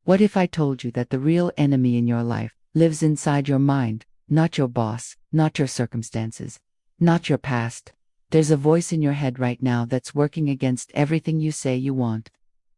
What if I told you that the real enemy in your life lives inside your mind, not your boss, not your circumstances, not your past? There's a voice in your head right now that's working against everything you say you want.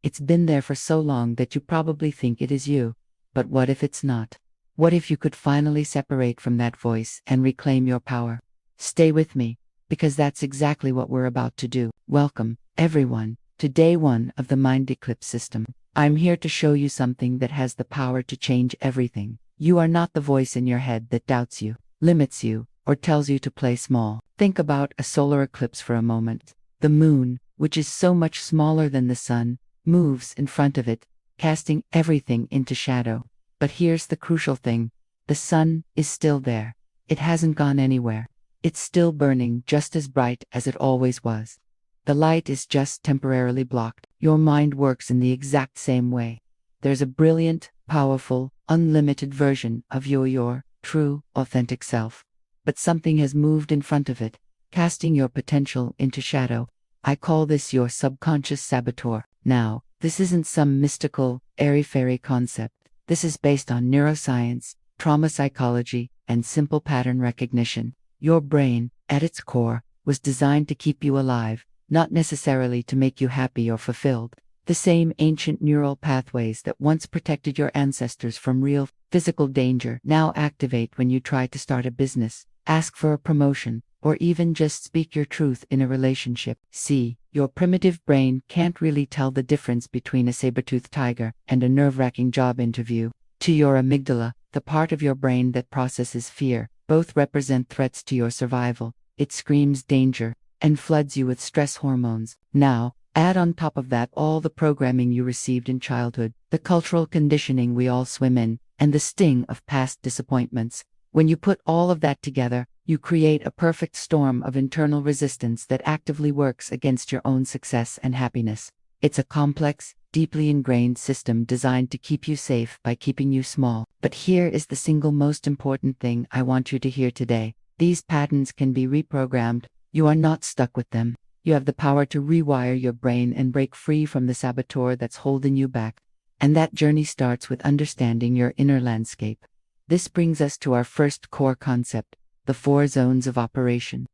It's been there for so long that you probably think it is you. But what if it's not? What if you could finally separate from that voice and reclaim your power? Stay with me, because that's exactly what we're about to do. Welcome, everyone, to day 1 of the Mind Eclipse System. I'm here to show you something that has the power to change everything. You are not the voice in your head that doubts you, limits you, or tells you to play small. Think about a solar eclipse for a moment. The moon, which is so much smaller than the sun, moves in front of it, casting everything into shadow. But here's the crucial thing. The sun is still there. It hasn't gone anywhere. It's still burning just as bright as it always was. The light is just temporarily blocked. Your mind works in the exact same way. There's a brilliant, powerful, unlimited version of your true, authentic self. But something has moved in front of it, casting your potential into shadow. I call this your subconscious saboteur. Now, this isn't some mystical, airy-fairy concept. This is based on neuroscience, trauma psychology, and simple pattern recognition. Your brain, at its core, was designed to keep you alive, not necessarily to make you happy or fulfilled. The same ancient neural pathways that once protected your ancestors from real, physical danger now activate when you try to start a business, ask for a promotion, or even just speak your truth in a relationship. See, your primitive brain can't really tell the difference between a saber-toothed tiger and a nerve-wracking job interview. To your amygdala, the part of your brain that processes fear, both represent threats to your survival. It screams danger and floods you with stress hormones. Now, add on top of that all the programming you received in childhood, the cultural conditioning we all swim in, and the sting of past disappointments. When you put all of that together, you create a perfect storm of internal resistance that actively works against your own success and happiness. It's a complex, deeply ingrained system designed to keep you safe by keeping you small. But here is the single most important thing I want you to hear today. These patterns can be reprogrammed. You are not stuck with them. You have the power to rewire your brain and break free from the saboteur that's holding you back. And that journey starts with understanding your inner landscape. This brings us to our first core concept, the 4 zones of operation.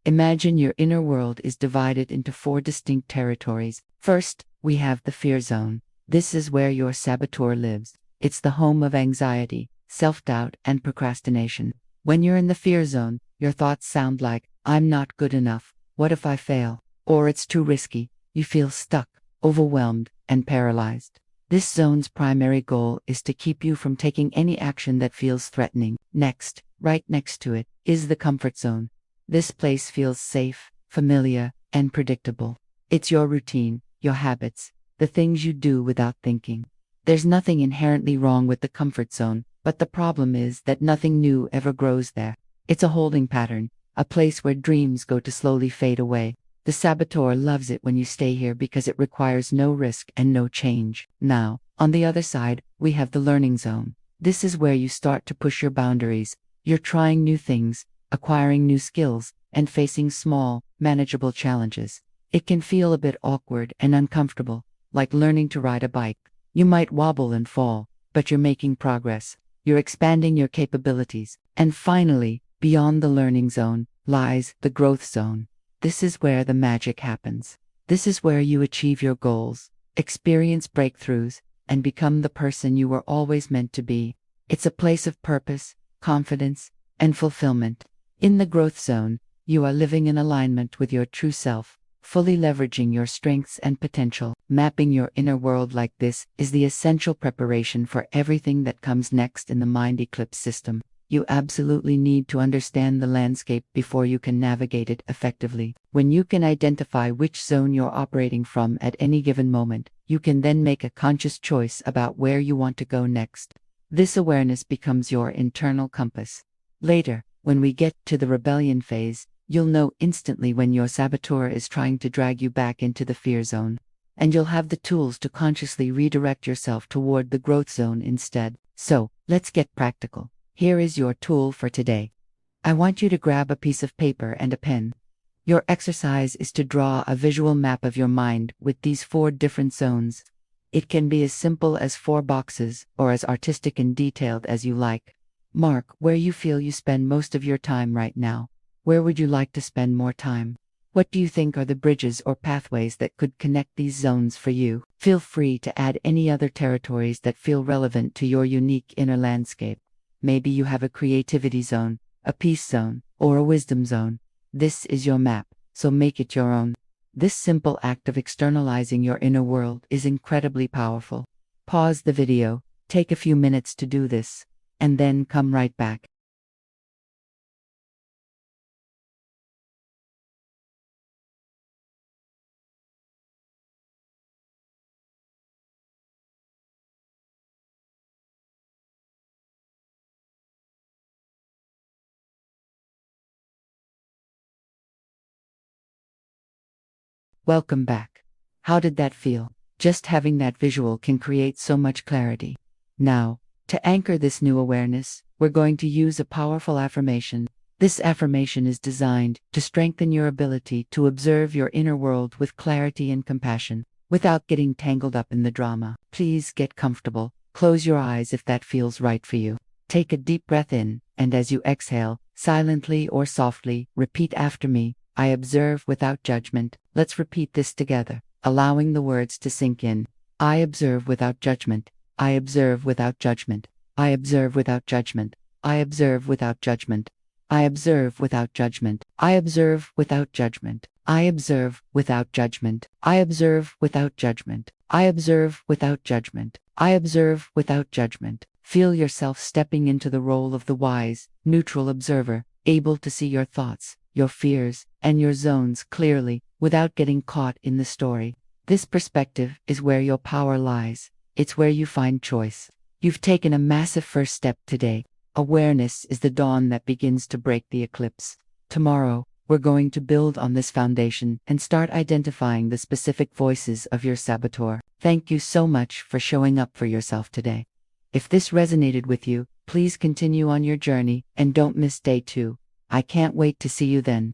Imagine your inner world is divided into 4 distinct territories. First, we have the fear zone. This is where your saboteur lives. It's the home of anxiety, self-doubt, and procrastination. When you're in the fear zone, your thoughts sound like, I'm not good enough, what if I fail? Or it's too risky. You feel stuck, overwhelmed, and paralyzed. This zone's primary goal is to keep you from taking any action that feels threatening. Next, right next to it, is the comfort zone. This place feels safe, familiar, and predictable. It's your routine, your habits, the things you do without thinking. There's nothing inherently wrong with the comfort zone, but the problem is that nothing new ever grows there. It's a holding pattern, a place where dreams go to slowly fade away. The saboteur loves it when you stay here because it requires no risk and no change. Now, on the other side, we have the learning zone. This is where you start to push your boundaries. You're trying new things, acquiring new skills, and facing small, manageable challenges. It can feel a bit awkward and uncomfortable, like learning to ride a bike. You might wobble and fall, but you're making progress. You're expanding your capabilities. And finally, beyond the learning zone, lies the growth zone. This is where the magic happens. This is where you achieve your goals, experience breakthroughs, and become the person you were always meant to be. It's a place of purpose, confidence, and fulfillment. In the growth zone, you are living in alignment with your true self, fully leveraging your strengths and potential. Mapping your inner world like this is the essential preparation for everything that comes next in the Mind Eclipse System. You absolutely need to understand the landscape before you can navigate it effectively. When you can identify which zone you're operating from at any given moment, you can then make a conscious choice about where you want to go next. This awareness becomes your internal compass. Later, when we get to the rebellion phase, you'll know instantly when your saboteur is trying to drag you back into the fear zone. And you'll have the tools to consciously redirect yourself toward the growth zone instead. So, let's get practical. Here is your tool for today. I want you to grab a piece of paper and a pen. Your exercise is to draw a visual map of your mind with these 4 different zones. It can be as simple as 4 boxes or as artistic and detailed as you like. Mark where you feel you spend most of your time right now. Where would you like to spend more time? What do you think are the bridges or pathways that could connect these zones for you? Feel free to add any other territories that feel relevant to your unique inner landscape. Maybe you have a creativity zone, a peace zone, or a wisdom zone. This is your map, so make it your own. This simple act of externalizing your inner world is incredibly powerful. Pause the video, take a few minutes to do this, and then come right back. Welcome back. How did that feel? Just having that visual can create so much clarity. Now, to anchor this new awareness, we're going to use a powerful affirmation. This affirmation is designed to strengthen your ability to observe your inner world with clarity and compassion, without getting tangled up in the drama. Please get comfortable. Close your eyes if that feels right for you. Take a deep breath in, and as you exhale, silently or softly, repeat after me. I observe without judgment. Let's repeat this together, allowing the words to sink in. I observe without judgment. I observe without judgment. I observe without judgment. I observe without judgment. I observe without judgment. I observe without judgment. I observe without judgment. I observe without judgment. I observe without judgment. I observe without judgment. Feel yourself stepping into the role of the wise, neutral observer, able to see your thoughts, your fears, and your zones clearly, without getting caught in the story. This perspective is where your power lies. It's where you find choice. You've taken a massive first step today. Awareness is the dawn that begins to break the eclipse. Tomorrow, we're going to build on this foundation and start identifying the specific voices of your saboteur. Thank you so much for showing up for yourself today. If this resonated with you, please continue on your journey and don't miss day 2. I can't wait to see you then.